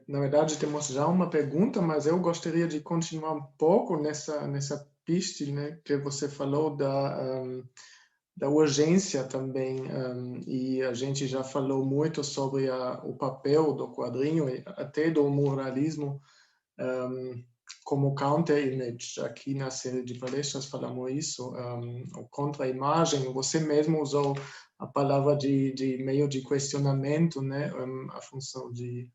Na verdade, temos já uma pergunta, mas eu gostaria de continuar um pouco nessa pista, né, que você falou da urgência também, e a gente já falou muito sobre o papel do quadrinho e até do muralismo como counter-image. Aqui na série de palestras falamos isso, o contra-imagem. Você mesmo usou a palavra de meio de questionamento, né, a função de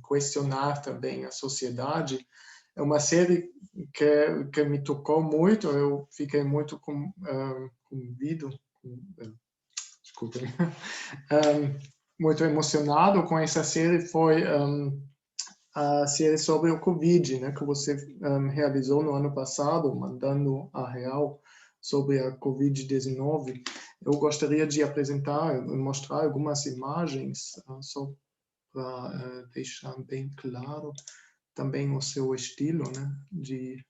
questionar também a sociedade. É uma série que me tocou muito, eu fiquei muito convido, desculpem, muito emocionado com essa série, foi a série sobre o Covid, né, que você realizou no ano passado, mandando a real sobre a Covid-19. Eu gostaria de apresentar e mostrar algumas imagens, só para deixar bem claro também o seu estilo, né, de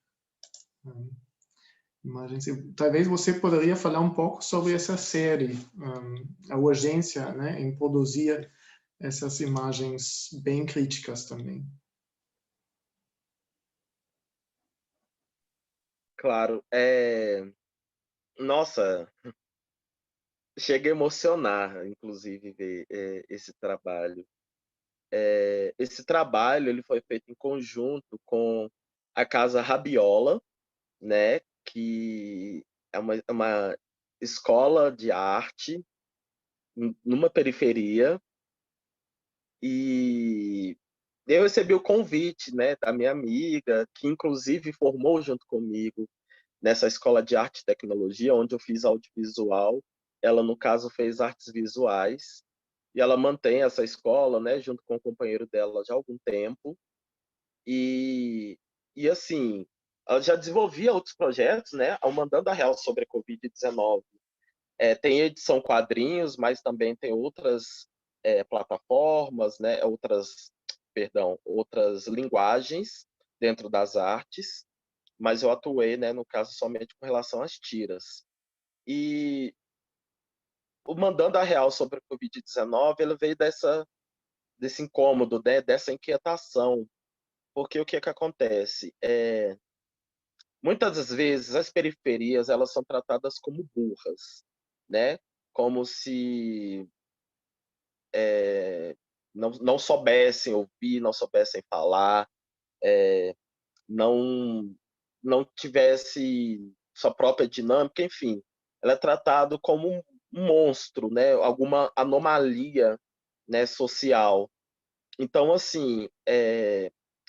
imagens. Talvez você poderia falar um pouco sobre essa série, a urgência, né, em produzir essas imagens bem críticas também. Claro, nossa, chega a emocionar, inclusive, ver esse trabalho. Esse trabalho ele foi feito em conjunto com a Casa Rabiola, né, que é uma escola de arte numa periferia, e eu recebi o convite, né, da minha amiga, que inclusive formou junto comigo nessa escola de arte e tecnologia, onde eu fiz audiovisual. Ela, no caso, fez artes visuais, e ela mantém essa escola, né, junto com o companheiro dela já há algum tempo. E, e assim, ela já desenvolvia outros projetos, né, ao Mandando a Real sobre a Covid-19. Tem edição quadrinhos, mas também tem outras plataformas, né, outras linguagens dentro das artes, mas eu atuei, né, no caso, somente com relação às tiras. E o Mandando a Real sobre a Covid-19, ele veio desse incômodo, né, dessa inquietação, porque o que é que acontece? Muitas das vezes as periferias elas são tratadas como burras, né? Como se não soubessem ouvir, não soubessem falar, não não tivesse sua própria dinâmica, enfim. Ela é tratado como um monstro, né? Alguma anomalia, né, social. Então, assim,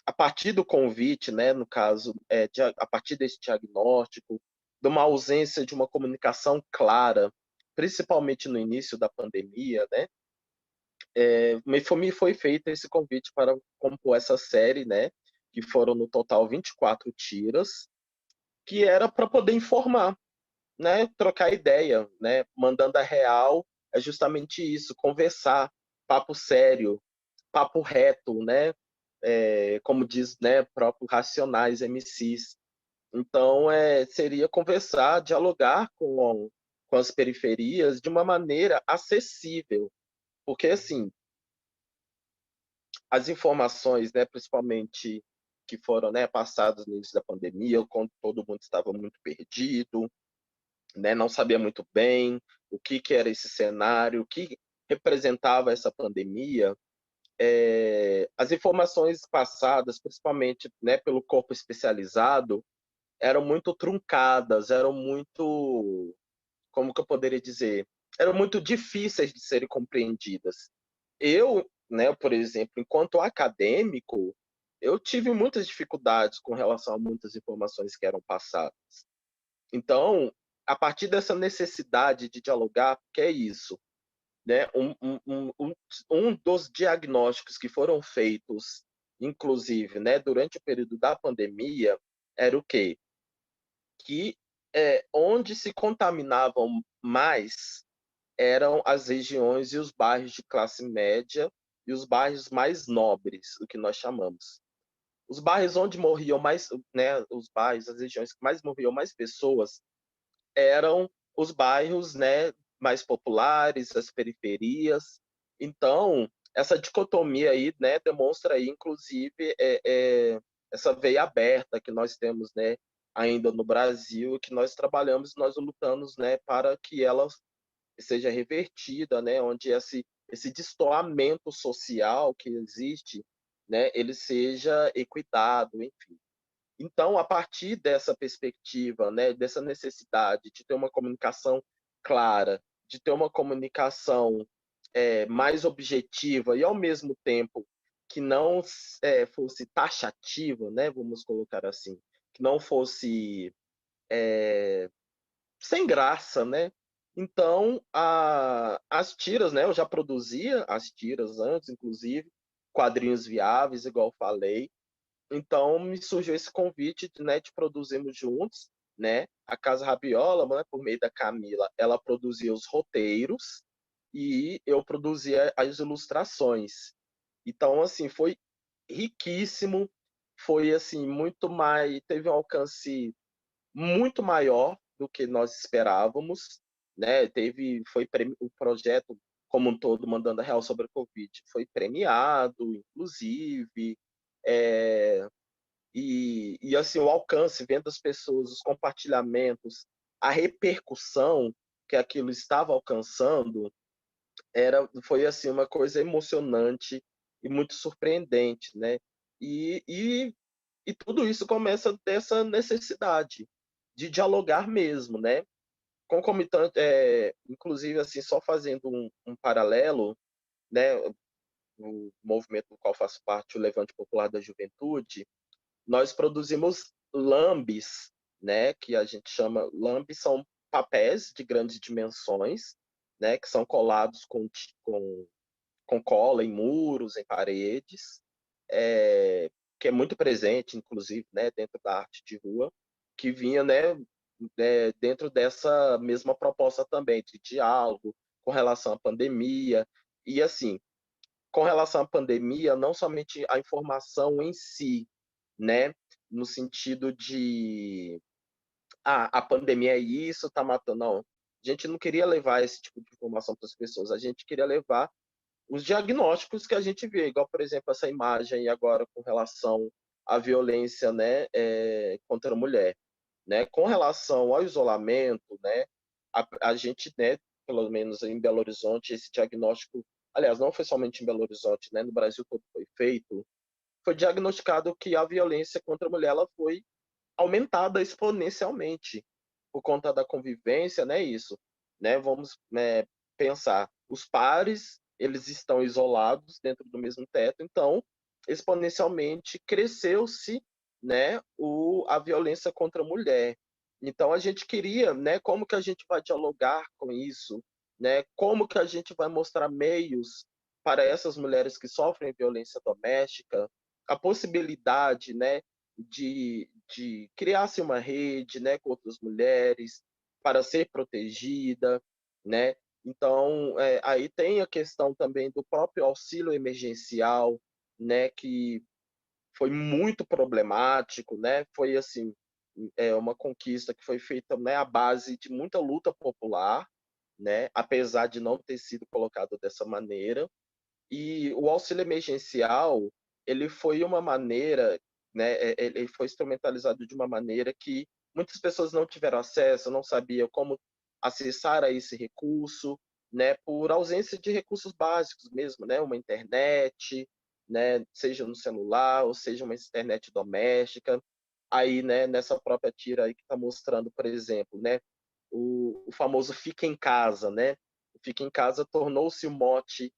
a partir do convite, né, no caso, a partir desse diagnóstico, de uma ausência de uma comunicação clara, principalmente no início da pandemia, né, me foi feito esse convite para compor essa série, né, que foram no total 24 tiras, que era para poder informar, né, trocar ideia, né, mandando a real é justamente isso, conversar, papo sério, papo reto, né, como diz, né, próprio Racionais MCs. Então, seria conversar, dialogar com as periferias de uma maneira acessível, porque assim, as informações, né, principalmente que foram, né, passadas no início da pandemia, quando todo mundo estava muito perdido, né, não sabia muito bem o que era esse cenário, o que representava essa pandemia. As informações passadas, principalmente, né, pelo corpo especializado, eram muito truncadas, eram muito, como que eu poderia dizer, eram muito difíceis de serem compreendidas. Eu, né, por exemplo, enquanto acadêmico, eu tive muitas dificuldades com relação a muitas informações que eram passadas. Então, a partir dessa necessidade de dialogar, que é isso, né? Um dos diagnósticos que foram feitos, inclusive, né, durante o período da pandemia, era o quê? Que onde se contaminavam mais eram as regiões e os bairros de classe média e os bairros mais nobres, o que nós chamamos. Os bairros onde morriam mais, né, os bairros, as regiões que mais morriam mais pessoas eram os bairros, né, mais populares, as periferias. Então, essa dicotomia aí, né, demonstra aí, inclusive, essa veia aberta que nós temos, né, ainda no Brasil, que nós trabalhamos, nós lutamos, né, para que ela seja revertida, né, onde esse destoamento social que existe, né, ele seja equitado, enfim. Então, a partir dessa perspectiva, né, dessa necessidade de ter uma comunicação clara, de ter uma comunicação mais objetiva e, ao mesmo tempo, que não fosse taxativa, né, vamos colocar assim, que não fosse sem graça, né? Então, as tiras, né? Eu já produzia as tiras antes, inclusive, quadrinhos viáveis, igual eu falei. Então, me surgiu esse convite, né, de produzirmos juntos, né? A Casa Rabiola, né, por meio da Camila, ela produzia os roteiros e eu produzia as ilustrações. Então, assim, foi riquíssimo, foi assim muito mais, teve um alcance muito maior do que nós esperávamos, né? O projeto como um todo, Mandando a Real sobre a Covid, foi premiado, inclusive, é, e assim o alcance, vendo as pessoas, os compartilhamentos, a repercussão que aquilo estava alcançando, foi assim uma coisa emocionante e muito surpreendente, né? E, e, e tudo isso começa dessa necessidade de dialogar mesmo, né? Concomitante, inclusive assim, só fazendo um paralelo, né? O movimento do qual faço parte, o Levante Popular da Juventude, nós produzimos lambes, né? Que a gente chama lambes, são papéis de grandes dimensões, né? Que são colados com cola em muros, em paredes, que é muito presente, inclusive, né, dentro da arte de rua, que vinha, né, dentro dessa mesma proposta também de diálogo com relação à pandemia. E, assim, com relação à pandemia, não somente a informação em si, né, no sentido de a pandemia é isso, está matando. Não, a gente não queria levar esse tipo de informação para as pessoas, a gente queria levar os diagnósticos que a gente vê, igual, por exemplo, essa imagem agora com relação à violência, né, contra a mulher, né, com relação ao isolamento, né, a gente, né, pelo menos em Belo Horizonte, esse diagnóstico, aliás, não foi somente em Belo Horizonte, né, no Brasil todo foi feito, foi diagnosticado que a violência contra a mulher ela foi aumentada exponencialmente por conta da convivência, né, isso, né, vamos, né, pensar, os pares, eles estão isolados dentro do mesmo teto, então, exponencialmente cresceu-se, né, a violência contra a mulher. Então, a gente queria, né, como que a gente vai dialogar com isso, né, como que a gente vai mostrar meios para essas mulheres que sofrem violência doméstica, a possibilidade, né, de criar-se uma rede, né, com outras mulheres para ser protegida, né? Então, aí tem a questão também do próprio auxílio emergencial, né, que foi muito problemático, né? Foi assim, uma conquista que foi feita, né, à base de muita luta popular, né, apesar de não ter sido colocado dessa maneira. E o auxílio emergencial, ele foi uma maneira, né, ele foi instrumentalizado de uma maneira que muitas pessoas não tiveram acesso, não sabiam como acessar a esse recurso, né, por ausência de recursos básicos mesmo, né, uma internet, né, seja no celular ou seja uma internet doméstica. Aí, né, nessa própria tira aí que está mostrando, por exemplo, né, o famoso fica em casa, né? O fica em casa tornou-se o mote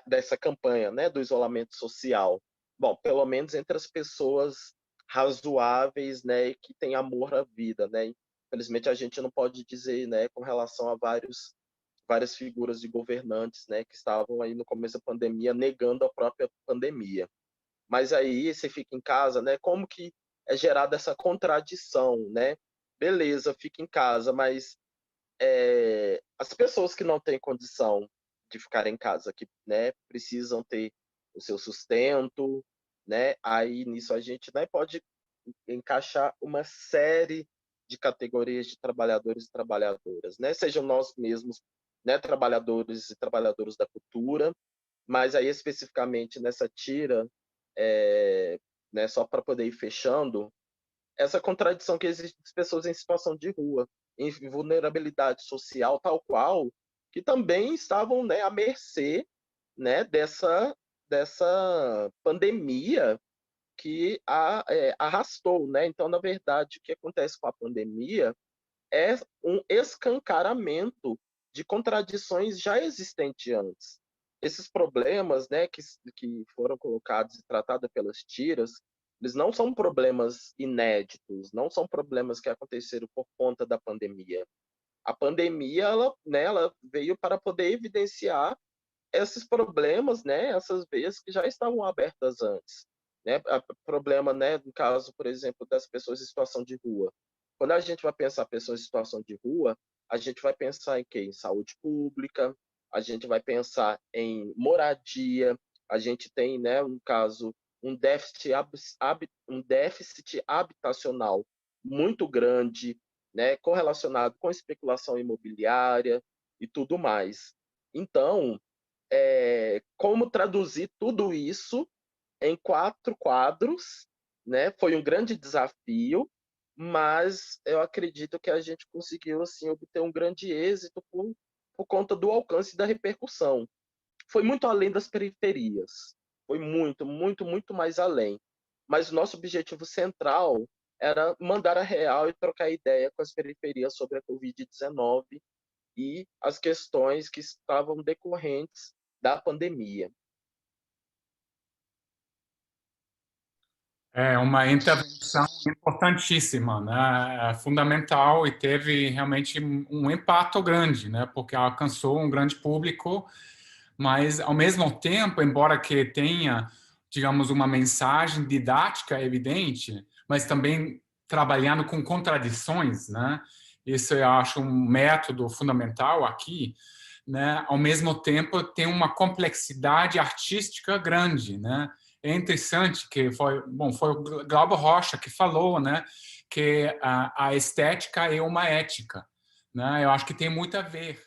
dessa campanha, né, do isolamento social. Bom, pelo menos entre as pessoas razoáveis, né, e que têm amor à vida, né? Infelizmente a gente não pode dizer, né, com relação a várias figuras de governantes, né, que estavam aí no começo da pandemia negando a própria pandemia. Mas aí você fica em casa, né? Como que é gerada essa contradição, né? Beleza, fica em casa, mas as pessoas que não têm condição de ficar em casa, que, né, precisam ter o seu sustento, né? Aí nisso a gente, né, pode encaixar uma série de categorias de trabalhadores e trabalhadoras, né? Sejam nós mesmos né, trabalhadores e trabalhadoras da cultura, mas aí especificamente nessa tira, né, só para poder ir fechando, essa contradição que existe das pessoas em situação de rua, em vulnerabilidade social tal qual, que também estavam, né, à mercê, né, dessa pandemia que arrastou, né? Então, na verdade, o que acontece com a pandemia é um escancaramento de contradições já existentes antes. Esses problemas, né, que foram colocados e tratados pelas tiras, eles não são problemas inéditos, não são problemas que aconteceram por conta da pandemia. A pandemia, ela veio para poder evidenciar esses problemas, né, essas veias que já estavam abertas antes, né? Problema, né, no caso, por exemplo, das pessoas em situação de rua. Quando a gente vai pensar pessoas em situação de rua, a gente vai pensar em quê? Em saúde pública, a gente vai pensar em moradia, a gente tem, né, um caso, um déficit habitacional muito grande, né, correlacionado com especulação imobiliária e tudo mais. Então, como traduzir tudo isso em 4 quadros, né? Foi um grande desafio, mas eu acredito que a gente conseguiu assim obter um grande êxito por conta do alcance e da repercussão. Foi muito além das periferias, foi muito, muito, muito mais além. Mas o nosso objetivo central era mandar a real e trocar ideia com as periferias sobre a Covid-19 e as questões que estavam decorrentes da pandemia. É uma intervenção importantíssima, né? É fundamental e teve realmente um impacto grande, né? Porque alcançou um grande público, mas ao mesmo tempo, embora que tenha, digamos, uma mensagem didática evidente, mas também trabalhando com contradições, né? Isso eu acho um método fundamental aqui, né? Ao mesmo tempo tem uma complexidade artística grande, né? É interessante que foi o Glauber Rocha que falou, né, que a estética é uma ética, né? Eu acho que tem muito a ver.